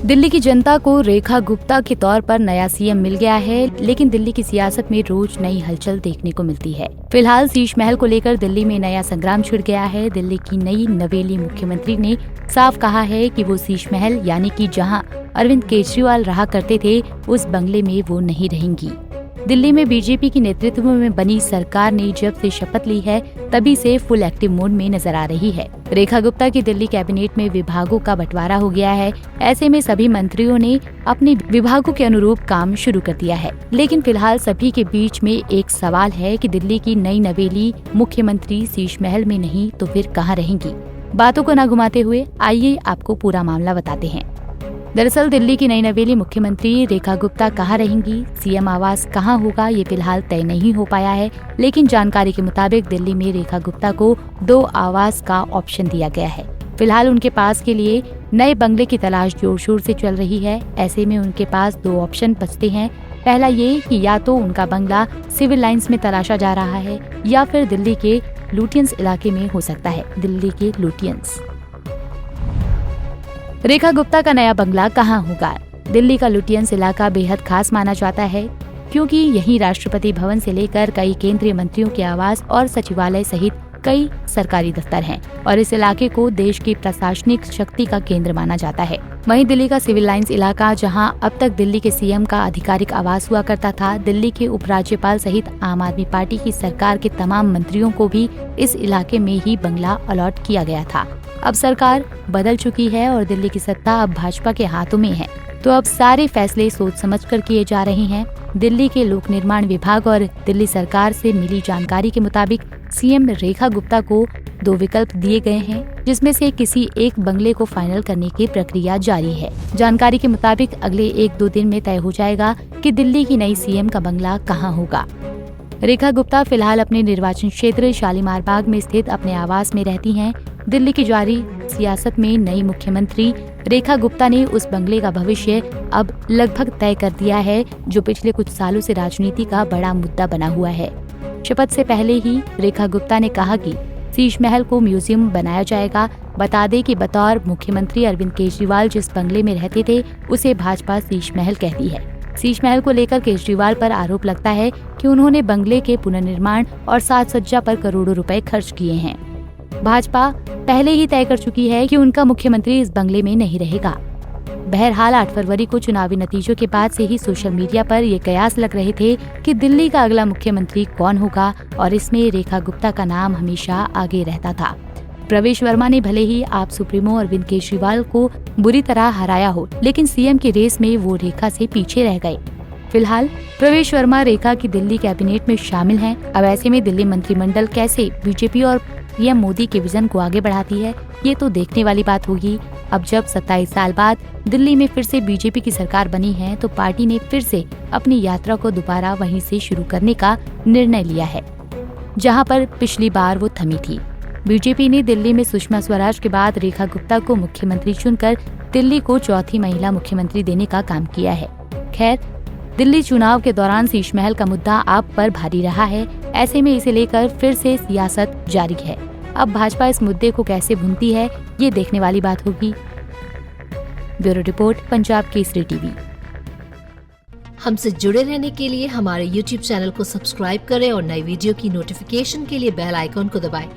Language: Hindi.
दिल्ली की जनता को रेखा गुप्ता के तौर पर नया सीएम मिल गया है, लेकिन दिल्ली की सियासत में रोज नई हलचल देखने को मिलती है। फिलहाल शीश महल को लेकर दिल्ली में नया संग्राम छिड़ गया है। दिल्ली की नई नवेली मुख्यमंत्री ने साफ कहा है कि वो शीश महल यानी कि जहां अरविंद केजरीवाल रहा करते थे, उस बंगले में वो नहीं रहेंगी। दिल्ली में बीजेपी की नेतृत्व में बनी सरकार ने जब से शपथ ली है, तभी से फुल एक्टिव मोड में नजर आ रही है। रेखा गुप्ता की दिल्ली कैबिनेट में विभागों का बंटवारा हो गया है। ऐसे में सभी मंत्रियों ने अपने विभागों के अनुरूप काम शुरू कर दिया है। लेकिन फिलहाल सभी के बीच में एक सवाल है कि दिल्ली की नई नवेली मुख्यमंत्री शीश महल में नहीं तो फिर कहाँ रहेंगी। बातों को न घुमाते हुए आइए आपको पूरा मामला बताते हैं। दरअसल दिल्ली की नई नवेली मुख्यमंत्री रेखा गुप्ता कहाँ रहेंगी, सीएम आवास कहाँ होगा, ये फिलहाल तय नहीं हो पाया है। लेकिन जानकारी के मुताबिक दिल्ली में रेखा गुप्ता को 2 आवास का ऑप्शन दिया गया है। फिलहाल उनके पास के लिए नए बंगले की तलाश जोर शोर से चल रही है। ऐसे में उनके पास 2 ऑप्शन बचते हैं। पहला ये कि या तो उनका बंगला सिविल लाइंस में तलाशा जा रहा है या फिर दिल्ली के लुटियंस इलाके में हो सकता है। दिल्ली के लुटियंस। रेखा गुप्ता का नया बंगला कहाँ होगा? दिल्ली का लुटियंस इलाका बेहद खास माना जाता है, क्योंकि यहीं राष्ट्रपति भवन से लेकर कई केंद्रीय मंत्रियों के आवास और सचिवालय सहित कई सरकारी दफ्तर हैं और इस इलाके को देश की प्रशासनिक शक्ति का केंद्र माना जाता है। वहीं दिल्ली का सिविल लाइंस इलाका, जहां अब तक दिल्ली के सीएम का आधिकारिक आवास हुआ करता था, दिल्ली के उपराज्यपाल सहित आम आदमी पार्टी की सरकार के तमाम मंत्रियों को भी इस इलाके में ही बंगला अलॉट किया गया था। अब सरकार बदल चुकी है और दिल्ली की सत्ता अब भाजपा के हाथों में है, तो अब सारे फैसले सोच समझकर किए जा रहे हैं। दिल्ली के लोक निर्माण विभाग और दिल्ली सरकार से मिली जानकारी के मुताबिक सीएम रेखा गुप्ता को 2 विकल्प दिए गए हैं, जिसमें से किसी एक बंगले को फाइनल करने की प्रक्रिया जारी है। जानकारी के मुताबिक अगले 1-2 दिन में तय हो जाएगा कि दिल्ली की नई सीएम का बंगला कहाँ होगा। रेखा गुप्ता फिलहाल अपने निर्वाचन क्षेत्र शालीमार बाग में स्थित अपने आवास में रहती हैं। दिल्ली की जारी सियासत में नई मुख्यमंत्री रेखा गुप्ता ने उस बंगले का भविष्य अब लगभग तय कर दिया है, जो पिछले कुछ सालों से राजनीति का बड़ा मुद्दा बना हुआ है। शपथ से पहले ही रेखा गुप्ता ने कहा कि शीश महल को म्यूजियम बनाया जाएगा। बता दें कि बतौर मुख्यमंत्री अरविंद केजरीवाल जिस बंगले में रहते थे, उसे भाजपा शीश महल कहती है। शीश महल को लेकर केजरीवाल पर आरोप लगता है कि उन्होंने बंगले के पुनर्निर्माण और साज सज्जा पर करोड़ों रुपए खर्च किए हैं। भाजपा पहले ही तय कर चुकी है कि उनका मुख्यमंत्री इस बंगले में नहीं रहेगा। बहरहाल 8 फरवरी को चुनावी नतीजों के बाद से ही सोशल मीडिया पर ये कयास लग रहे थे कि दिल्ली का अगला मुख्यमंत्री कौन होगा, और इसमें रेखा गुप्ता का नाम हमेशा आगे रहता था। प्रवेश वर्मा ने भले ही आप सुप्रीमो अरविंद केजरीवाल को बुरी तरह हराया हो, लेकिन सीएम की रेस में वो रेखा से पीछे रह गए। फिलहाल प्रवेश वर्मा रेखा की दिल्ली कैबिनेट में शामिल हैं। अब ऐसे में दिल्ली मंत्रिमंडल कैसे बीजेपी और पीएम मोदी के विजन को आगे बढ़ाती है, ये तो देखने वाली बात होगी। अब जब 27 साल बाद दिल्ली में फिर से बीजेपी की सरकार बनी है, तो पार्टी ने फिर से अपनी यात्रा को दोबारा वहीं से शुरू करने का निर्णय लिया है, जहां पर पिछली बार वो थमी थी। बीजेपी ने दिल्ली में सुषमा स्वराज के बाद रेखा गुप्ता को मुख्यमंत्री चुनकर दिल्ली को चौथी महिला मुख्यमंत्री देने का काम किया है। खैर, दिल्ली चुनाव के दौरान शीश महल का मुद्दा आप पर भारी रहा है। ऐसे में इसे लेकर फिर से सियासत जारी है। अब भाजपा इस मुद्दे को कैसे भूनती है, ये देखने वाली बात होगी। Bureau report, Punjab Kesari TV. हमसे जुड़े रहने के लिए हमारे YouTube चैनल को सब्सक्राइब करें और नई वीडियो की नोटिफिकेशन के लिए बेल आइकॉन को दबाएं।